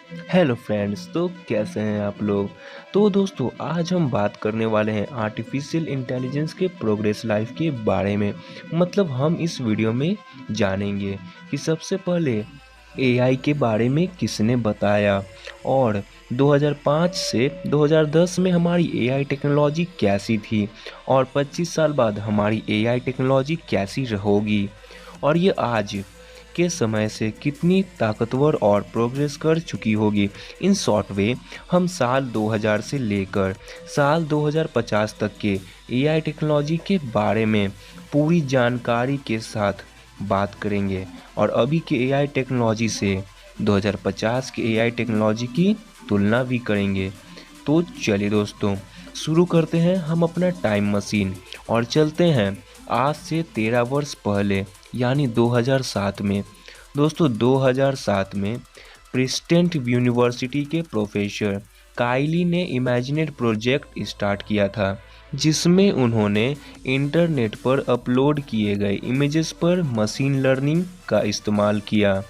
Hello friends, तो कैसे हैं आप लोग। तो दोस्तों, आज हम बात करने वाले हैं आर्टिफिशियल इंटेलिजेंस के प्रोग्रेस लाइफ के बारे में। मतलब हम इस वीडियो में जानेंगे कि सबसे पहले एआई के बारे में किसने बताया, और 2005 से 2010 में हमारी एआई टेक्नोलॉजी कैसी थी, और 25 साल बाद हमारी एआई टेक्नोलॉजी कैसी होगी, और ये आज के समय से कितनी ताकतवर और प्रोग्रेस कर चुकी होगी। इन शॉर्ट वे, हम साल 2000 से लेकर साल 2050 तक के एआई टेक्नोलॉजी के बारे में पूरी जानकारी के साथ बात करेंगे, और अभी के एआई टेक्नोलॉजी से 2050 के एआई टेक्नोलॉजी की तुलना भी करेंगे। तो चलिए दोस्तों, शुरू करते हैं हम अपना टाइम मशीन और चलते हैं आज से 13 वर्ष पहले, यानी 2007 में। दोस्तों, 2007 में प्रिंसटन यूनिवर्सिटी के प्रोफेसर काइली ने इमेजिनेट प्रोजेक्ट स्टार्ट किया था, जिसमें उन्होंने इंटरनेट पर अपलोड किए गए इमेजेस पर मशीन लर्निंग का इस्तेमाल किया,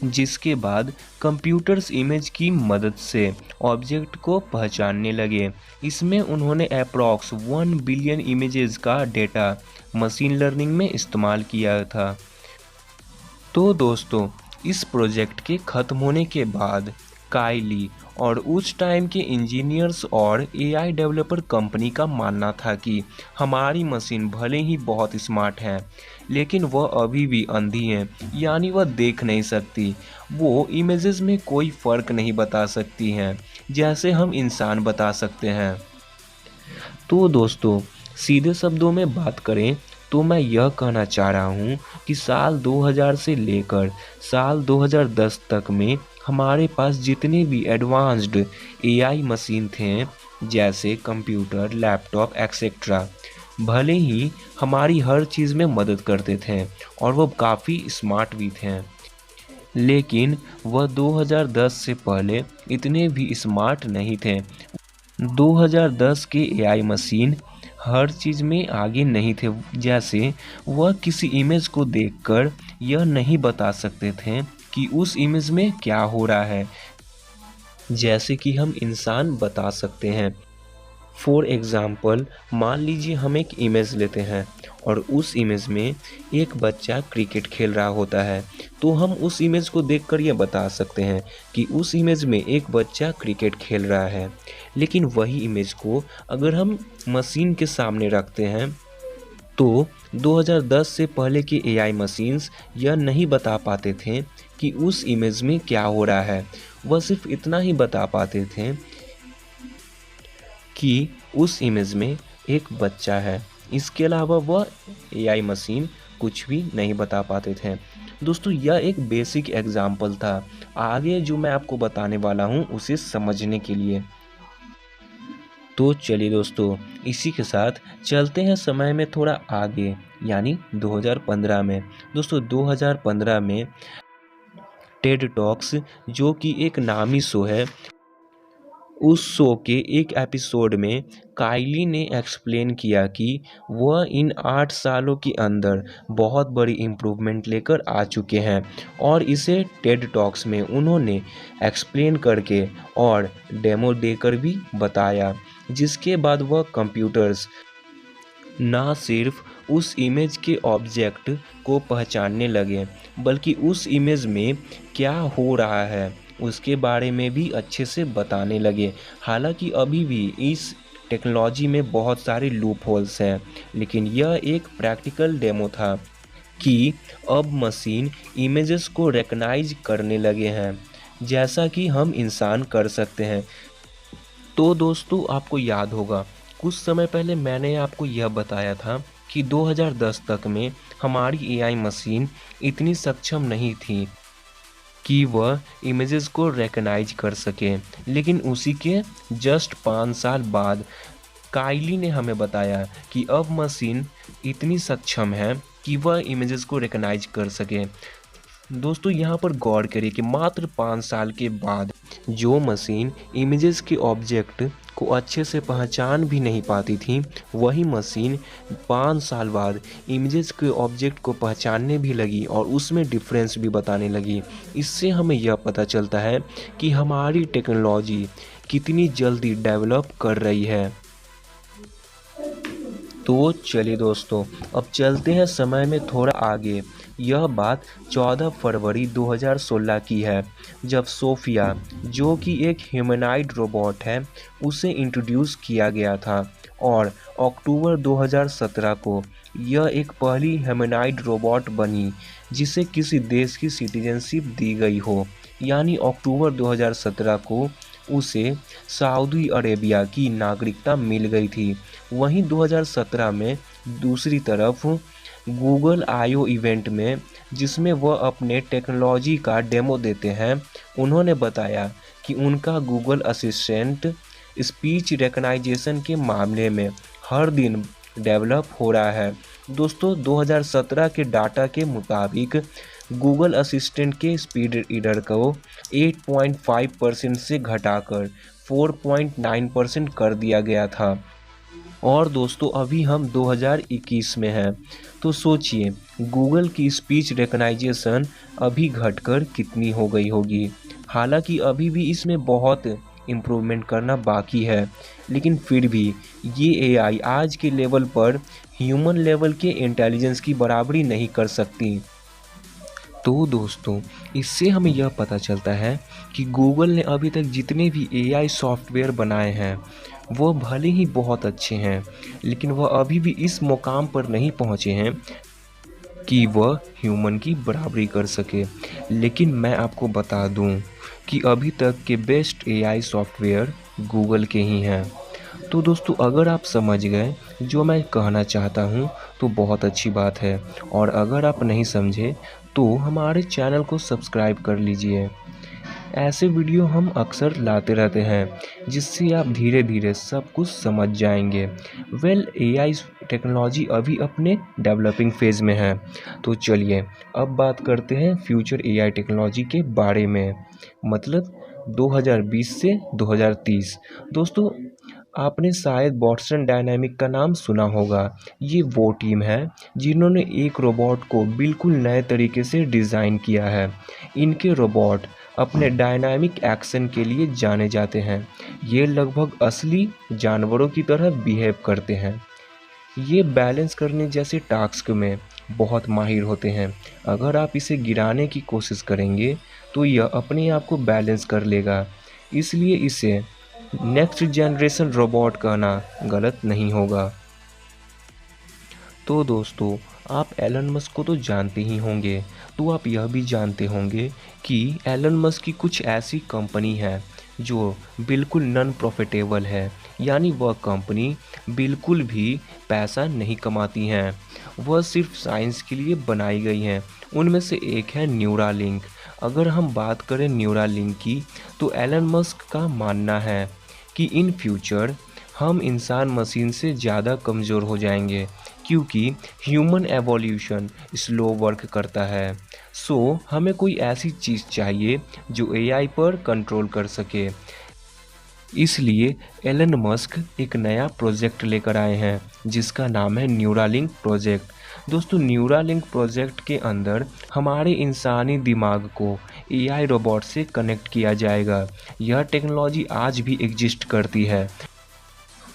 जिसके बाद कंप्यूटर्स इमेज की मदद से ऑब्जेक्ट को पहचानने लगे। इसमें उन्होंने अप्रॉक्स 1 बिलियन इमेजेस का डेटा मशीन लर्निंग में इस्तेमाल किया था। तो दोस्तों, इस प्रोजेक्ट के ख़त्म होने के बाद काइली और उस टाइम के इंजीनियर्स और एआई डेवलपर कंपनी का मानना था कि हमारी मशीन भले ही बहुत स्मार्ट है, लेकिन वह अभी भी अंधी है, यानी वह देख नहीं सकती। वो इमेजेस में कोई फ़र्क नहीं बता सकती हैं, जैसे हम इंसान बता सकते हैं। तो दोस्तों, सीधे शब्दों में बात करें तो मैं यह कहना चाह रहा हूँ कि साल 2000 से लेकर साल 2010 तक में हमारे पास जितने भी एडवांस्ड एआई मशीन थे, जैसे कंप्यूटर, लैपटॉप एक्सेट्रा, भले ही हमारी हर चीज़ में मदद करते थे और वह काफ़ी स्मार्ट भी थे, लेकिन वह 2010 से पहले इतने भी स्मार्ट नहीं थे। 2010 के एआई मशीन हर चीज़ में आगे नहीं थे, जैसे वह किसी इमेज को देखकर यह नहीं बता सकते थे कि उस इमेज में क्या हो रहा है, जैसे कि हम इंसान बता सकते हैं। फॉर एग्ज़ाम्पल, मान लीजिए हम एक इमेज लेते हैं और उस इमेज में एक बच्चा क्रिकेट खेल रहा होता है, तो हम उस इमेज को देखकर यह बता सकते हैं कि उस इमेज में एक बच्चा क्रिकेट खेल रहा है। लेकिन वही इमेज को अगर हम मशीन के सामने रखते हैं, तो 2010 से पहले के एआई मशीन्स यह नहीं बता पाते थे कि उस इमेज में क्या हो रहा है। वह सिर्फ इतना ही बता पाते थे कि उस इमेज में एक बच्चा है। इसके अलावा वह एआई मशीन कुछ भी नहीं बता पाते थे। दोस्तों, यह एक बेसिक एग्जाम्पल था। आगे जो मैं आपको बताने वाला हूँ उसे समझने के लिए। तो चलिए दोस्तों, इसी के साथ चलते हैं समय में थोड़ा आगे, यानी 2015 में। दोस्तों, 2015 में टेड टॉक्स, जो कि एक नामी शो है, उस शो के एक एपिसोड में काइली ने एक्सप्लेन किया कि वह इन 8 सालों के अंदर बहुत बड़ी इम्प्रूवमेंट लेकर आ चुके हैं, और इसे टेड टॉक्स में उन्होंने एक्सप्लेन करके और डेमो देकर भी बताया, जिसके बाद वह कंप्यूटर्स ना सिर्फ उस इमेज के ऑब्जेक्ट को पहचानने लगे, बल्कि उस इमेज में क्या हो रहा है उसके बारे में भी अच्छे से बताने लगे। हालांकि अभी भी इस टेक्नोलॉजी में बहुत सारे लूप होल्स हैं, लेकिन यह एक प्रैक्टिकल डेमो था कि अब मशीन इमेजेस को रिकॉग्नाइज करने लगे हैं, जैसा कि हम इंसान कर सकते हैं। तो दोस्तों, आपको याद होगा कुछ समय पहले मैंने आपको यह बताया था कि 2010 तक में हमारी एआई मशीन इतनी सक्षम नहीं थी कि वह इमेजेस को रिकॉग्नाइज कर सके, लेकिन उसी के जस्ट 5 साल बाद काइली ने हमें बताया कि अब मशीन इतनी सक्षम है कि वह इमेजेस को रिकॉग्नाइज कर सके। दोस्तों, यहाँ पर गौर करिए कि मात्र 5 साल के बाद जो मशीन इमेजेस के ऑब्जेक्ट को अच्छे से पहचान भी नहीं पाती थी, वही मशीन 5 साल बाद इमेजेस के ऑब्जेक्ट को पहचानने भी लगी और उसमें डिफरेंस भी बताने लगी। इससे हमें यह पता चलता है कि हमारी टेक्नोलॉजी कितनी जल्दी डेवलप कर रही है। तो चलिए दोस्तों, अब चलते हैं समय में थोड़ा आगे। यह बात 14 फरवरी 2016 की है, जब सोफिया, जो कि एक ह्यूमनॉइड रोबोट है, उसे इंट्रोड्यूस किया गया था। और अक्टूबर 2017 को यह एक पहली ह्यूमनॉइड रोबोट बनी जिसे किसी देश की सिटीजनशिप दी गई हो। यानी अक्टूबर 2017 को उसे सऊदी अरेबिया की नागरिकता मिल गई थी। वहीं 2017 में दूसरी तरफ गूगल I/O इवेंट में, जिसमें वह अपने टेक्नोलॉजी का डेमो देते हैं, उन्होंने बताया कि उनका गूगल असिस्टेंट स्पीच रिकग्निशन के मामले में हर दिन डेवलप हो रहा है। दोस्तों, 2017 के डाटा के मुताबिक गूगल असिस्टेंट के स्पीड रीडर को 8.5% से घटाकर 4.9% कर दिया गया था। और दोस्तों, अभी हम 2021 में हैं, तो सोचिए गूगल की स्पीच रिकग्निशन अभी घटकर कितनी हो गई होगी। हालांकि अभी भी इसमें बहुत इम्प्रूवमेंट करना बाकी है, लेकिन फिर भी ये AI आज के लेवल पर ह्यूमन लेवल के इंटेलिजेंस की बराबरी नहीं कर सकती। तो दोस्तों, इससे हमें यह पता चलता है कि गूगल ने अभी तक जितने भी AI सॉफ्टवेयर बनाए हैं वो भले ही बहुत अच्छे हैं, लेकिन वह अभी भी इस मुकाम पर नहीं पहुँचे हैं कि वह ह्यूमन की बराबरी कर सके। लेकिन मैं आपको बता दूं कि अभी तक के बेस्ट AI सॉफ्टवेयर गूगल के ही हैं। तो दोस्तों, अगर आप समझ गए जो मैं कहना चाहता हूं तो बहुत अच्छी बात है, और अगर आप नहीं समझे तो हमारे चैनल को सब्सक्राइब कर लीजिए। ऐसे वीडियो हम अक्सर लाते रहते हैं जिससे आप धीरे धीरे सब कुछ समझ जाएंगे। AI टेक्नोलॉजी अभी अपने डेवलपिंग फेज़ में है। तो चलिए अब बात करते हैं फ्यूचर AI टेक्नोलॉजी के बारे में, मतलब 2020 से 2030। दोस्तों, आपने शायद बॉस्टन डायनामिक का नाम सुना होगा। ये वो टीम है जिन्होंने एक रोबोट को बिल्कुल नए तरीके से डिज़ाइन किया है। इनके रोबोट अपने डायनामिक एक्शन के लिए जाने जाते हैं। ये लगभग असली जानवरों की तरह बिहेव करते हैं। ये बैलेंस करने जैसे टास्क में बहुत माहिर होते हैं। अगर आप इसे गिराने की कोशिश करेंगे तो यह अपने आप को बैलेंस कर लेगा। इसलिए इसे नेक्स्ट जनरेशन रोबोट कहना गलत नहीं होगा। तो दोस्तों, आप एलन मस्क को तो जानते ही होंगे, तो आप यह भी जानते होंगे कि एलन मस्क की कुछ ऐसी कंपनी है जो बिल्कुल नॉन प्रॉफिटेबल है। यानी वह कंपनी बिल्कुल भी पैसा नहीं कमाती हैं, वह सिर्फ साइंस के लिए बनाई गई हैं। उनमें से एक है न्यूरालिंक। अगर हम बात करें न्यूरालिंक की, तो एलन मस्क का मानना है कि इन फ्यूचर हम इंसान मशीन से ज़्यादा कमज़ोर हो जाएंगे, क्योंकि ह्यूमन एवोल्यूशन स्लो वर्क करता है। सो हमें कोई ऐसी चीज़ चाहिए जो AI पर कंट्रोल कर सके। इसलिए एलन मस्क एक नया प्रोजेक्ट लेकर आए हैं जिसका नाम है न्यूरालिंक प्रोजेक्ट। दोस्तों, न्यूरालिंक प्रोजेक्ट के अंदर हमारे इंसानी दिमाग को AI रोबोट से कनेक्ट किया जाएगा। यह टेक्नोलॉजी आज भी एग्जिस्ट करती है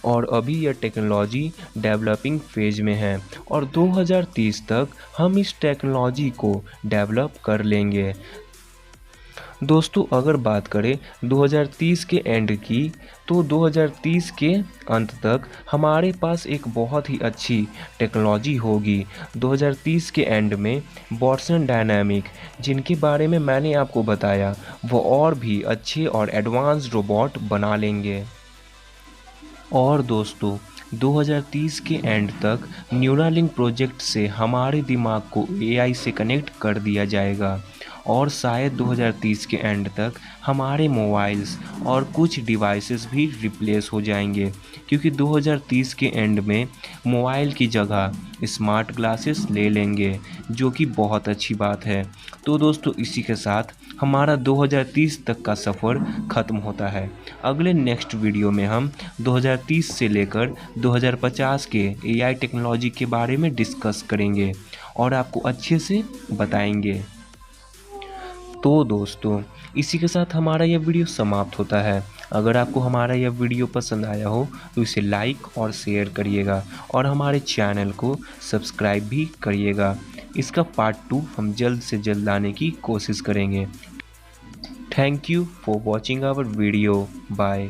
और अभी यह टेक्नोलॉजी डेवलपिंग फेज में है, और 2030 तक हम इस टेक्नोलॉजी को डेवलप कर लेंगे। दोस्तों, अगर बात करें 2030 के एंड की, तो 2030 के अंत तक हमारे पास एक बहुत ही अच्छी टेक्नोलॉजी होगी। 2030 के एंड में बॉस्टन डायनामिक, जिनके बारे में मैंने आपको बताया, वो और भी अच्छे और एडवांस रोबोट बना लेंगे। और दोस्तों, 2030 के एंड तक न्यूरालिंक प्रोजेक्ट से हमारे दिमाग को AI से कनेक्ट कर दिया जाएगा, और शायद 2030 के एंड तक हमारे मोबाइल्स और कुछ डिवाइसेस भी रिप्लेस हो जाएंगे, क्योंकि 2030 के एंड में मोबाइल की जगह स्मार्ट ग्लासेस ले लेंगे, जो कि बहुत अच्छी बात है। तो दोस्तों इसी के साथ हमारा 2030 तक का सफ़र ख़त्म होता है। अगले नेक्स्ट वीडियो में हम 2030 से लेकर 2050 के एआई टेक्नोलॉजी के बारे में डिस्कस करेंगे और आपको अच्छे से बताएंगे। तो दोस्तों इसी के साथ हमारा यह वीडियो समाप्त होता है। अगर आपको हमारा यह वीडियो पसंद आया हो तो इसे लाइक और शेयर करिएगा और हमारे चैनल को सब्सक्राइब भी करिएगा। इसका पार्ट 2 हम जल्द से जल्द लाने की कोशिश करेंगे। Thank you for watching our video. Bye.